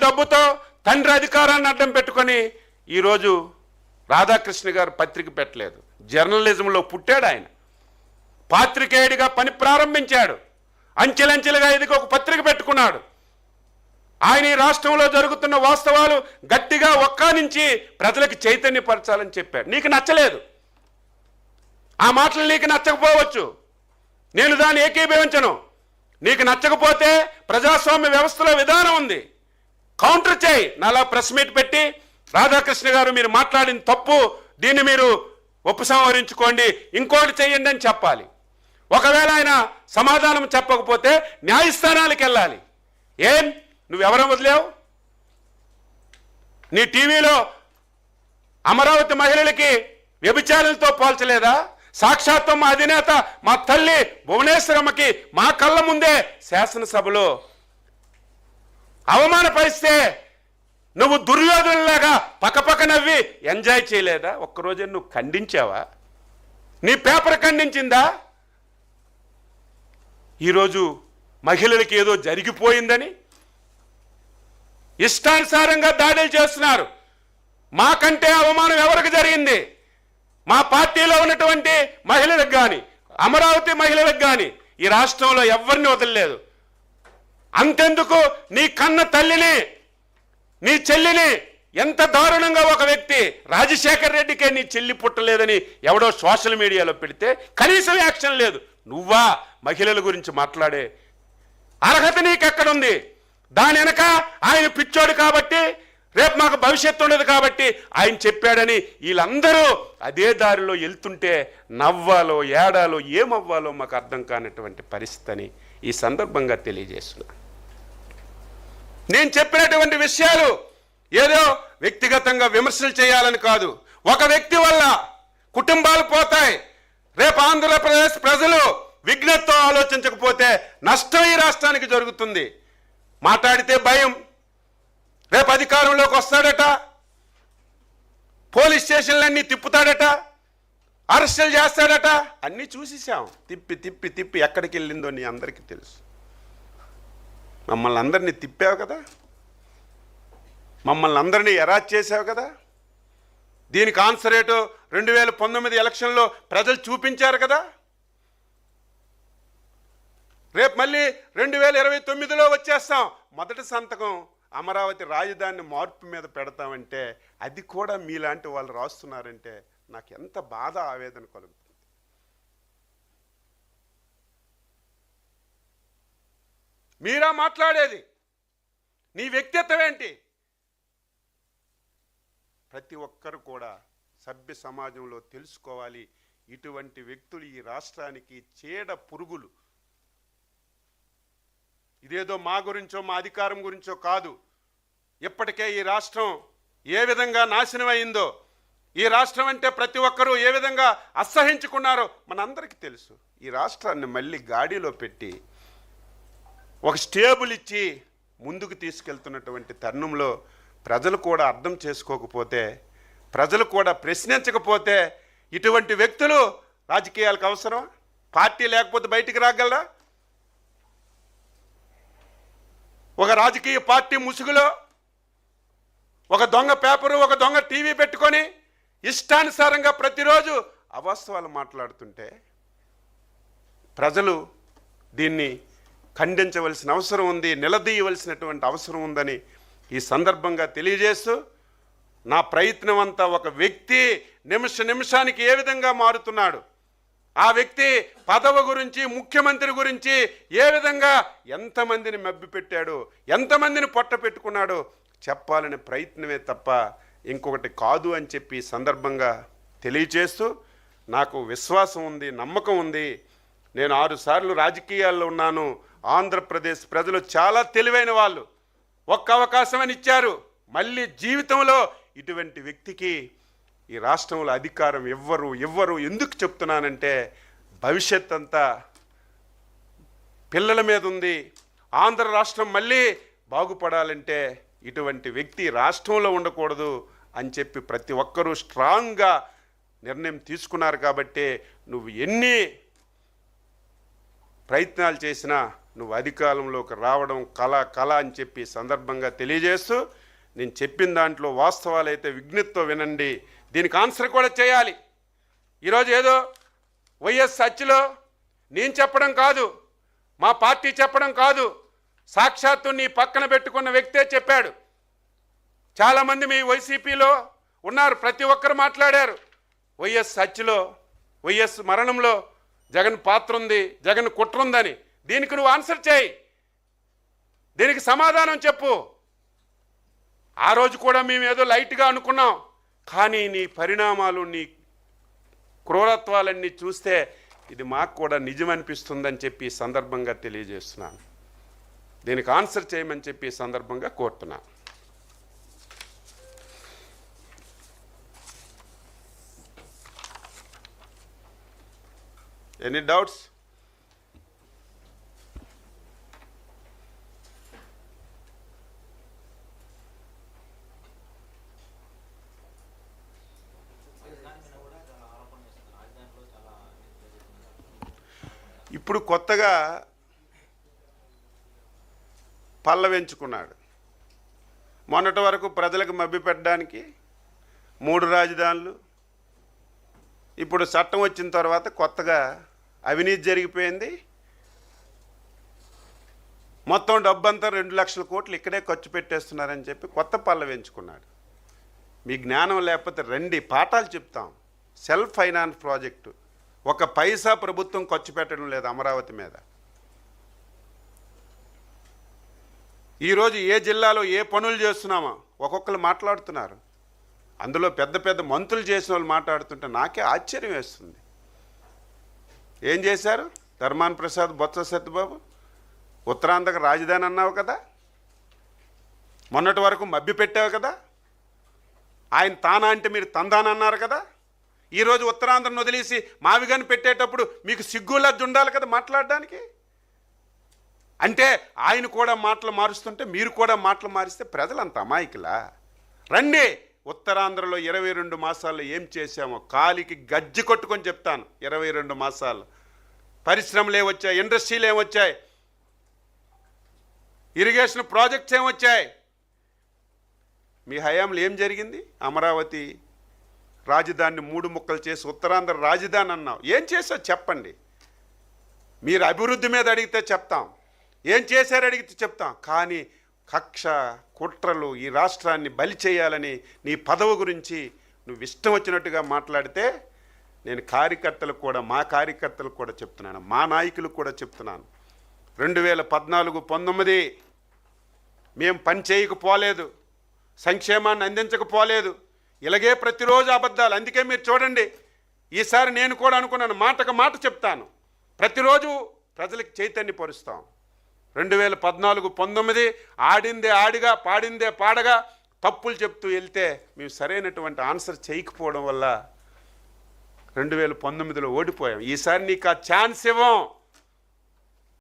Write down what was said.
డబ్బుతో తండ్రి అధికారాన్ని అడ్డం పెట్టుకొని ఈరోజు రాధాకృష్ణ గారు పత్రిక పెట్టలేదు. జర్నలిజంలో పుట్టాడు ఆయన, పాత్రికేయుడిగా పని ప్రారంభించాడు, అంచెలంచెలుగా ఎదిగి ఒక పత్రిక పెట్టుకున్నాడు. ఆయన ఈ రాష్ట్రంలో జరుగుతున్న వాస్తవాలు గట్టిగా ఒక్కానించి ప్రజలకు చైతన్యపరచాలని చెప్పాడు. నీకు నచ్చలేదు, ఆ మాటలు నీకు నచ్చకపోవచ్చు, నేను దాన్ని ఏకీభవించను. నీకు నచ్చకపోతే ప్రజాస్వామ్య వ్యవస్థలో విధానం ఉంది, కౌంటర్ చేయి. నాలా ప్రెస్ మీట్ పెట్టి రాధాకృష్ణ గారు మీరు మాట్లాడిన తప్పు, దీన్ని మీరు ఉపసంహరించుకోండి, ఇంకోటి చేయండి అని చెప్పాలి. ఒకవేళ ఆయన సమాధానం చెప్పకపోతే న్యాయస్థానాలకు వెళ్ళాలి. ఏం నువ్వెవరో వదిలేవు? నీ టీవీలో అమరావతి మహిళలకి వ్యభిచారులతో పోల్చలేదా? సాక్షాత్తు మా అధినేత మా తల్లి భువనేశ్వరమ్మకి మా కళ్ళ ముందే శాసనసభలో అవమానపరిస్తే నువ్వు దుర్యోధనులాగా పక్కపక్క నవ్వి ఎంజాయ్ చేయలేదా? ఒక్కరోజు నువ్వు ఖండించావా? నీ పేపర్ ఖండించిందా? ఈరోజు మహిళలకి ఏదో జరిగిపోయిందని ఇష్టానుసారంగా దాడులు చేస్తున్నారు. మాకంటే అవమానం ఎవరికి జరిగింది? మా పార్టీలో ఉన్నటువంటి మహిళలకు కానీ, అమరావతి మహిళలకు కానీ ఈ రాష్ట్రంలో ఎవరిని వదలలేదు. అంతెందుకు నీ కన్న తల్లిని, నీ చెల్లిని ఎంత దారుణంగా ఒక వ్యక్తి రాజశేఖర్ రెడ్డికే నీ చెల్లి పుట్టలేదని ఎవడో సోషల్ మీడియాలో పెడితే కనీసం యాక్షన్ లేదు. నువ్వా మహిళల గురించి మాట్లాడే అర్హత నీకెక్కడుంది? దాని వెనక ఆయన పిచ్చోడు కాబట్టి, రేపు మాకు భవిష్యత్తు ఉండదు కాబట్టి ఆయన చెప్పాడని వీళ్ళందరూ అదే దారిలో వెళ్తుంటే నవ్వాలో ఏడాలో ఏమవ్వాలో మాకు అర్థం కానటువంటి పరిస్థితి అని ఈ సందర్భంగా తెలియజేస్తున్నా. నేను చెప్పినటువంటి విషయాలు ఏదో వ్యక్తిగతంగా విమర్శలు చేయాలని కాదు. ఒక వ్యక్తి వల్ల కుటుంబాలు పోతాయి. రేపు ఆంధ్రప్రదేశ్ ప్రజలు విఘ్నతతో ఆలోచించకపోతే నష్టం ఈ రాష్ట్రానికి జరుగుతుంది. మాట్లాడితే భయం, రేపు అధికారంలోకి వస్తాడట, పోలీస్ స్టేషన్లన్నీ తిప్పుతాడట, అరెస్టులు చేస్తాడట, అన్నీ చూసేసాం. తిప్పి తిప్పి తిప్పి ఎక్కడికి వెళ్ళిందో నీ అందరికీ తెలుసు. మమ్మల్ని అందరినీ తిప్పావు కదా, మమ్మల్ని అందరినీ ఎరాజ్ చేసావు కదా. దీనికి ఆన్సర్ ఏటో 2019 ఎలక్షన్లో ప్రజలు చూపించారు కదా. రేపు మళ్ళీ 2029లో వచ్చేస్తాం. మొదటి సంతకం అమరావతి రాజధాని మార్పు మీద పెడతామంటే అది కూడా మీలాంటి వాళ్ళు రాస్తున్నారంటే నాకు ఎంత బాధ ఆవేదన కలుగుతుంది. మీరా మాట్లాడేది? నీ వ్యక్తిత్వం ఏంటి? ప్రతి ఒక్కరు కూడా సభ్య సమాజంలో తెలుసుకోవాలి. ఇటువంటి వ్యక్తులు ఈ రాష్ట్రానికి చీడ పురుగులు. ఇదేదో మా గురించో మా అధికారం గురించో కాదు. ఇప్పటికే ఈ రాష్ట్రం ఏ విధంగా నాశనం అయిందో, ఈ రాష్ట్రం అంటే ప్రతి ఒక్కరూ ఏ విధంగా అసహించుకున్నారో మనందరికీ తెలుసు. ఈ రాష్ట్రాన్ని మళ్ళీ గాడిలో పెట్టి ఒక స్టేబుల్ ఇచ్చి ముందుకు తీసుకెళ్తున్నటువంటి తరుణంలో ప్రజలు కూడా అర్థం చేసుకోకపోతే, ప్రజలు కూడా ప్రశ్నించకపోతే ఇటువంటి వ్యక్తులు రాజకీయాలకు అవసరం? పార్టీ లేకపోతే బయటికి రాగలరా? ఒక రాజకీయ పార్టీ ముసుగులో ఒక దొంగ పేపరు, ఒక దొంగ టీవీ పెట్టుకొని ఇష్టానుసారంగా ప్రతిరోజు అవాస్తవాలు మాట్లాడుతుంటే ప్రజలు దీన్ని ఖండించవలసిన అవసరం ఉంది, నిలదీయవలసినటువంటి అవసరం ఉందని ఈ సందర్భంగా తెలియజేస్తూ, నా ప్రయత్నం అంతా ఒక వ్యక్తి నిమిషానికి ఏ విధంగా మారుతున్నాడు, ఆ వ్యక్తి పదవి గురించి, ముఖ్యమంత్రి గురించి ఏ విధంగా ఎంతమందిని మభ్యపెట్టాడు, ఎంతమందిని పొట్ట పెట్టుకున్నాడో చెప్పాలనే ప్రయత్నమే తప్ప ఇంకొకటి కాదు అని చెప్పి సందర్భంగా తెలియచేస్తూ, నాకు విశ్వాసం ఉంది, నమ్మకం ఉంది. నేను 6 సార్లు రాజకీయాల్లో ఉన్నాను. ఆంధ్రప్రదేశ్ ప్రజలు చాలా తెలివైన వాళ్ళు. ఒక్క అవకాశం అని ఇచ్చారు. మళ్ళీ జీవితంలో ఇటువంటి వ్యక్తికి ఈ రాష్ట్రంలో అధికారం ఇవ్వరు. ఎందుకు చెప్తున్నానంటే భవిష్యత్ అంతా పిల్లల మీద ఉంది. ఆంధ్ర రాష్ట్రం మళ్ళీ బాగుపడాలంటే ఇటువంటి వ్యక్తి రాష్ట్రంలో ఉండకూడదు అని చెప్పి ప్రతి ఒక్కరూ స్ట్రాంగ్గా నిర్ణయం తీసుకున్నారు. కాబట్టి నువ్వు ఎన్ని ప్రయత్నాలు చేసినా నువ్వు అధికారంలోకి రావడం కళ అని చెప్పి సందర్భంగా తెలియజేస్తూ, నేను చెప్పిన దాంట్లో వాస్తవాలు అయితే విజ్ఞతతో వినండి. దీనికి ఆన్సర్ కూడా చేయాలి. ఈరోజు ఏదో వైఎస్ హత్యలో నేను చెప్పడం కాదు, మా పార్టీ చెప్పడం కాదు, సాక్షాత్తు నీ పక్కన పెట్టుకున్న వ్యక్తే చెప్పాడు. చాలామంది మీ వైసీపీలో ఉన్నారు, ప్రతి ఒక్కరు మాట్లాడారు. వైఎస్ హత్యలో, వైఎస్ మరణంలో జగన్ పాత్ర ఉంది, జగన్ కుట్ర ఉందని. దీనికి నువ్వు ఆన్సర్ చేయి, దీనికి సమాధానం చెప్పు. ఆ రోజు కూడా మేము ఏదో లైట్గా అనుకున్నాం, కానీ నీ పరిణామాలు, నీ క్రూరత్వాలన్నీ చూస్తే ఇది మాకు కూడా నిజం అనిపిస్తుందని చెప్పి ఈ సందర్భంగా తెలియజేస్తున్నాను. దీనికి ఆన్సర్ చేయమని చెప్పి ఈ సందర్భంగా కోరుతున్నాను. Any doubts? ఇప్పుడు కొత్తగా పల్లవించుకున్నాడు. మొన్నటి వరకు ప్రజలకు మభ్యపెట్టడానికి 3 రాజధానులు, ఇప్పుడు చట్టం వచ్చిన తర్వాత కొత్తగా అవినీతి జరిగిపోయింది, మొత్తం డబ్బంతా 2 లక్షల కోట్లు ఇక్కడే ఖర్చు పెట్టేస్తున్నారని చెప్పి కొత్త పల్లవించుకున్నాడు. మీ జ్ఞానం లేకపోతే రండి, పాఠాలు చెప్తాం. సెల్ఫ్ ఫైనాన్స్ ప్రాజెక్టు, 1 పైసా ప్రభుత్వం ఖర్చు పెట్టడం లేదు అమరావతి మీద. ఈరోజు ఏ జిల్లాలో ఏ పనులు చేస్తున్నామో ఒక్కొక్కరు మాట్లాడుతున్నారు. అందులో పెద్ద పెద్ద మంత్రులు చేసిన వాళ్ళు మాట్లాడుతుంటే నాకే ఆశ్చర్యం వేస్తుంది. ఏం చేశారు? ధర్మాన ప్రసాద్, బొత్స సత్యబాబు ఉత్తరాంధ్రకు రాజధాని అన్నావు కదా, మొన్నటి వరకు మభ్య పెట్టావు కదా, ఆయన తానా అంటే మీరు తందాన అన్నారు కదా. ఈరోజు ఉత్తరాంధ్రను వదిలేసి మావిగాని పెట్టేటప్పుడు మీకు సిగ్గులజ్జు ఉండాలి కదా మాట్లాడడానికి. అంటే ఆయన కూడా మాటలు మారుస్తుంటే మీరు కూడా మాటలు మారిస్తే ప్రజలు అంత అమాయకులా? రండి, ఉత్తరాంధ్రలో 22 మాసాల్లో ఏం చేశామో కాలికి గజ్జి కొట్టుకొని చెప్తాను. 22 మాసాలు పరిశ్రమలు ఏమొచ్చాయి, ఇండస్ట్రీలు ఏమొచ్చాయి, ఇరిగేషన్ ప్రాజెక్ట్స్ ఏమొచ్చాయి, మీ హయాంలో ఏం జరిగింది? అమరావతి రాజధానిని 3 ముక్కలు చేసి ఉత్తరాంధ్ర రాజధాని అన్నావు. ఏం చేసావు చెప్పండి. మీరు అభివృద్ధి మీద అడిగితే చెప్తాం, ఏం చేశారు అడిగితే చెప్తాం. కానీ కక్ష కుట్రలు, ఈ రాష్ట్రాన్ని బలి చేయాలని నీ పదవి గురించి నువ్వు ఇష్టం వచ్చినట్టుగా మాట్లాడితే నేను కార్యకర్తలకు కూడా, మా కార్యకర్తలకు కూడా చెప్తున్నాను, మా నాయకులకు కూడా చెప్తున్నాను. 2014-19 మేము పని చేయకపోలేదు, సంక్షేమాన్ని అందించకపోలేదు, ఇలాగే ప్రతిరోజు అబద్ధాలు. అందుకే మీరు చూడండి, ఈసారి నేను కూడా అనుకున్నాను, మాటకు మాట చెప్తాను, ప్రతిరోజు ప్రజలకు చైతన్యపరుస్తాం. 2014-19 ఆడిందే ఆడిగా, పాడిందే పాడగా తప్పులు చెప్తూ వెళ్తే మేము సరైనటువంటి ఆన్సర్ చేయకపోవడం వల్ల 2019లో ఓడిపోయాం. ఈసారి నీకు ఆ ఛాన్స్ ఇవ్వం.